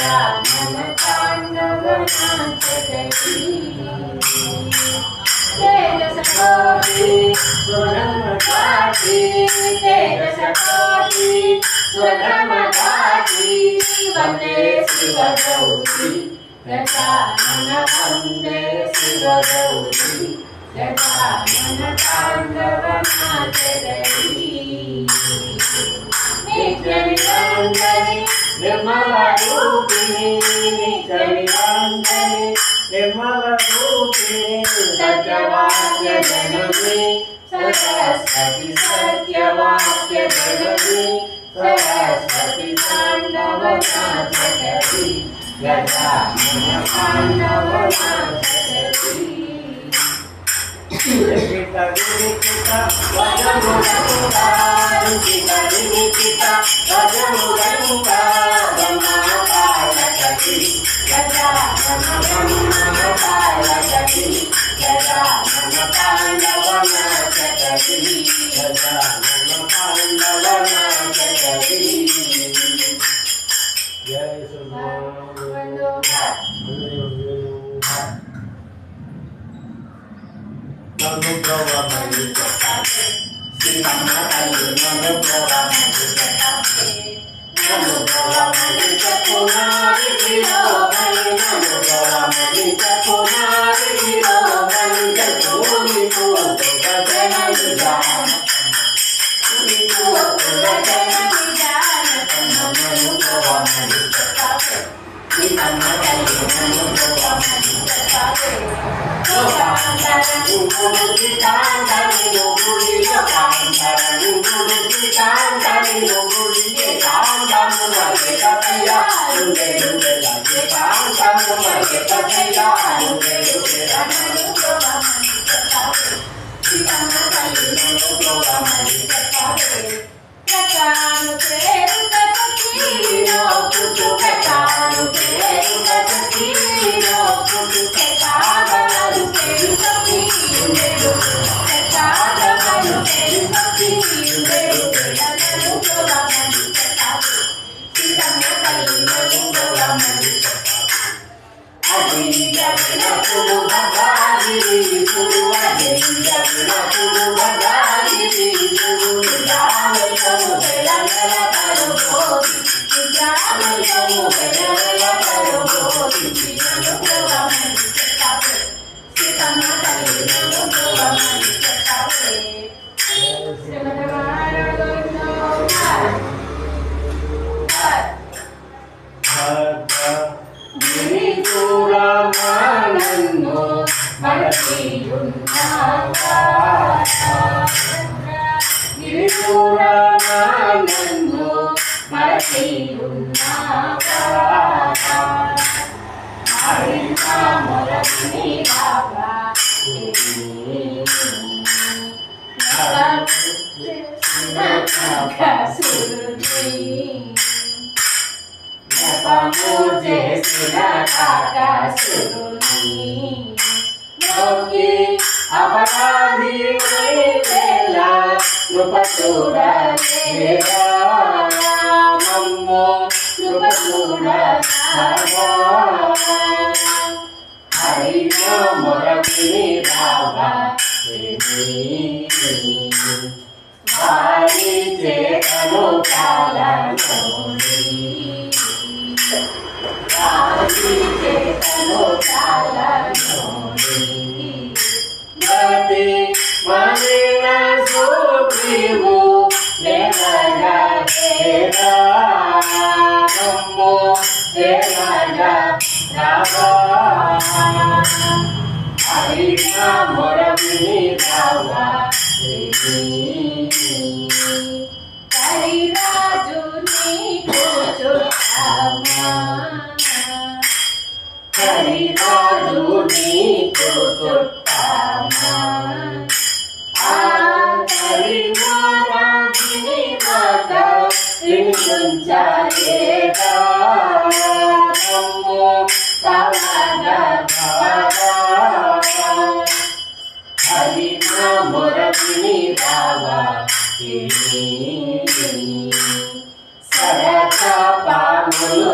गजानन तांडव नाचती तेजसकोटि स्वधर्मघाटी तेजसकोटि स्वधर्मघाटी वन्दे शिवगौरी गजानन वन्दे शिवगौरी गजानन तांडव नाचती नित्यनिरञ्जनि निर्मलरूपिणि नित्यनिरञ्जनि निर्मलरूपिणि सत्यवाक्यजननी सरस्वती सत्यवाक्यजननी सरस्वती ताण्डव नाचती गजानन ताण्डव नाचती Kita wajah muda muda, kita wajah muda muda, bermata lagi, gajah bermata lagi, gajah bermata lagi, gajah bermata lagi. Jai Namo सरका पामुलु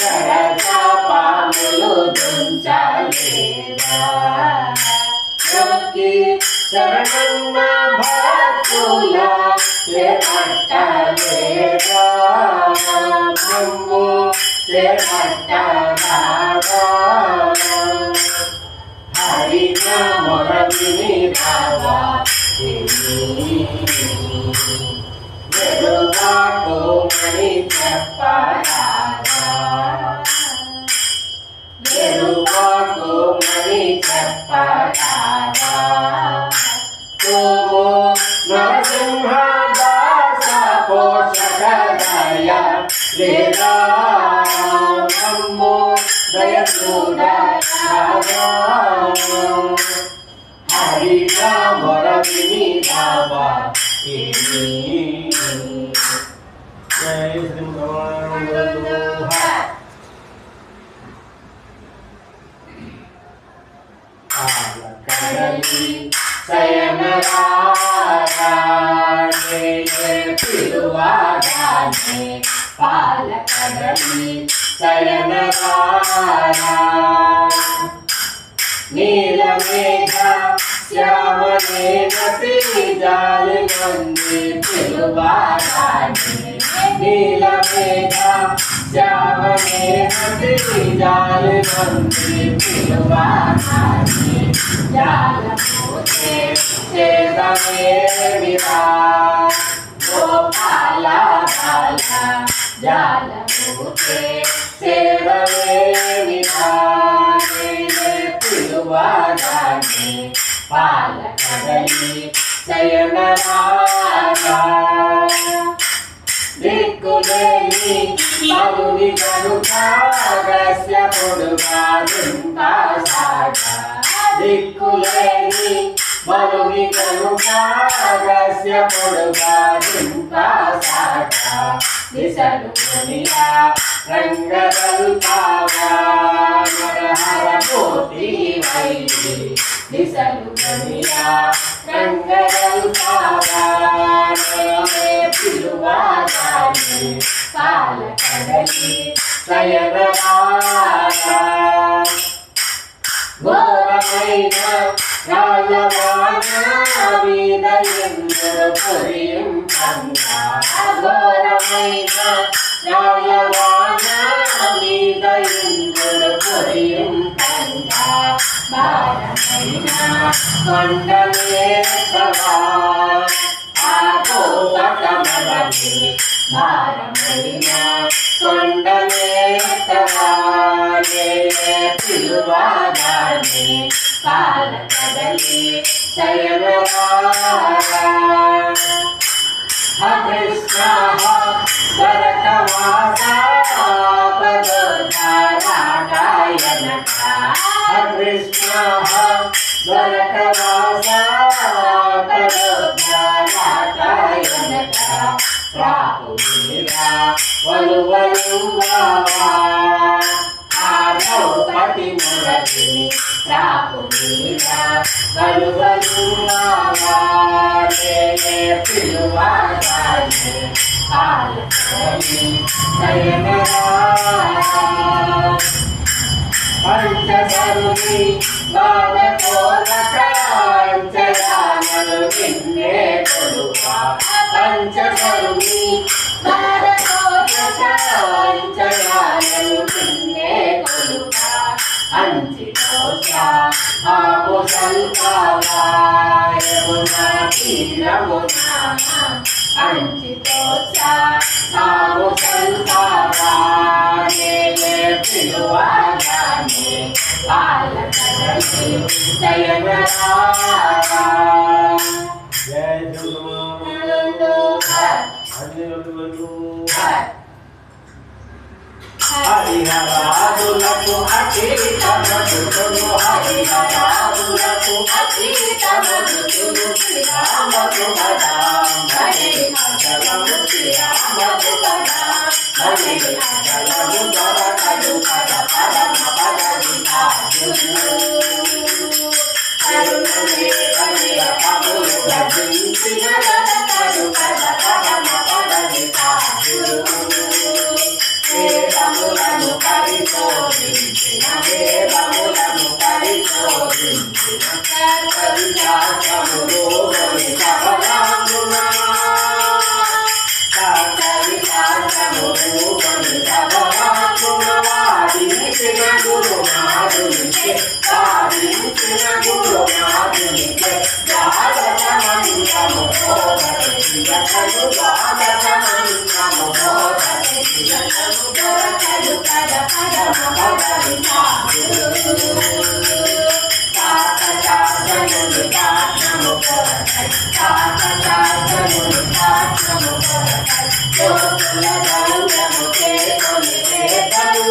శరచ పాములు దుంచలేదా నొక్కి శరణన్న భక్తుల చేపట్టలేదా మమ్ము చేపట్టరాదా హరిన మొరవిని రావా వెలుగాకు మని చెప్పరాదా వెలుగాకు మని చెప్పరాదా ఓ నరసింహ దాస పోషక దయ లేదా మమ్ము దయ చూడరాదా హరిక మొరవిని రావా జై శ్రీ కడలి శయనరాజే పిలువాగానే పాలకడలి శయనరాజా నీలమేఘ శ్యామలే నటి జాలి మంది పిలువాగానే నీలమేఘ శ్యామలే నటి జాలి మంది పిలువాగానే జాలపోతే చేదమేమిరా గోపాల బాల జాలపోతే చేదమేమిరా పిలువాగానే పాలకడలి శయనరాజా దిక్కులేని బలుని కనుకాగస్య పొడుగా దింపాసాగా దిక్కులేని బలుని కనుకాగస్య పొడుగా దింపాసాగా దిశలు కొనియా రంగదల్పావా నరహర కోటి వైరి దిశలు కొనియా రంగదల్పావా పిలువాగానే పాలకడలి శయనరాజా ఘోరమైన రాళ్ళవాన మీద ఎందరు పొరియింపంగా ఘోరమైన రాళ్ళవాన మీద ఎందరు పొరియింపంగా భారమైన కొండలేసవా ఆగోపటమరని భారమైన కొండలేసవానే పిలువాగానే పాలకడలి శయనరాజా కృష్ణ భరతవాస పదోధారాయనక కృష్ణ భరతవాస పదోధారాయనక రాహులీరా వలువలువా ద్రౌపది మురళిని రాహులీరా వలువలువా పిలువాగానే పాలకడలి శయనరాజా పంచసరుని బాలకోరకాంచయానలు నిన్నే కొలువా పంచసరుని బాలకోరకాంచయానలు నిన్నే కొలువా అంచితోషా ఆపు సంతావాయమునా తీరమునా అంచితోషా ఆపు సంతావాయే పిలువాగానే పాలకడలి శయనరాజా జై హరిహరాదులకు అతీతమగుతును హరిహరాదులకు అతీతమగుతును శ్రీరామకు కదా హరి అచలము శ్రీరామకు కదా హరి అచలము దొరకదు పద పరమ పదవి సాధులు కరుణమే కవిరకములు గజించిన దొరకదు పద పరమ పదవి సాధులు వేదములను పదని తాతజనులు తాత్రము కొరకై తాతజనులు తాత్రము కొరకై లోకుల గౌరము చేకొని చేతలు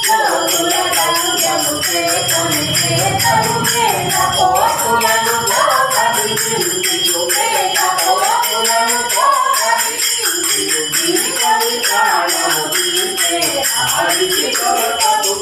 లోకుల గౌరము చేకొని చేతలు వేద కోతులను పోగది చింతియు వేద కోతులను పోగది చింతియు జీవని ప్రాణము తీసే హరికి కొరకదు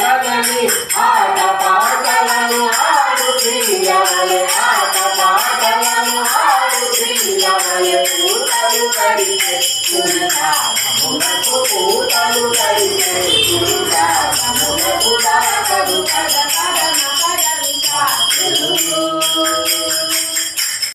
పదని ఆట పాటలను ఆడు ప్రియవలే ఆట పాటలను ఆడు ప్రియవలే పూతలు కడితే పూతలు కడితే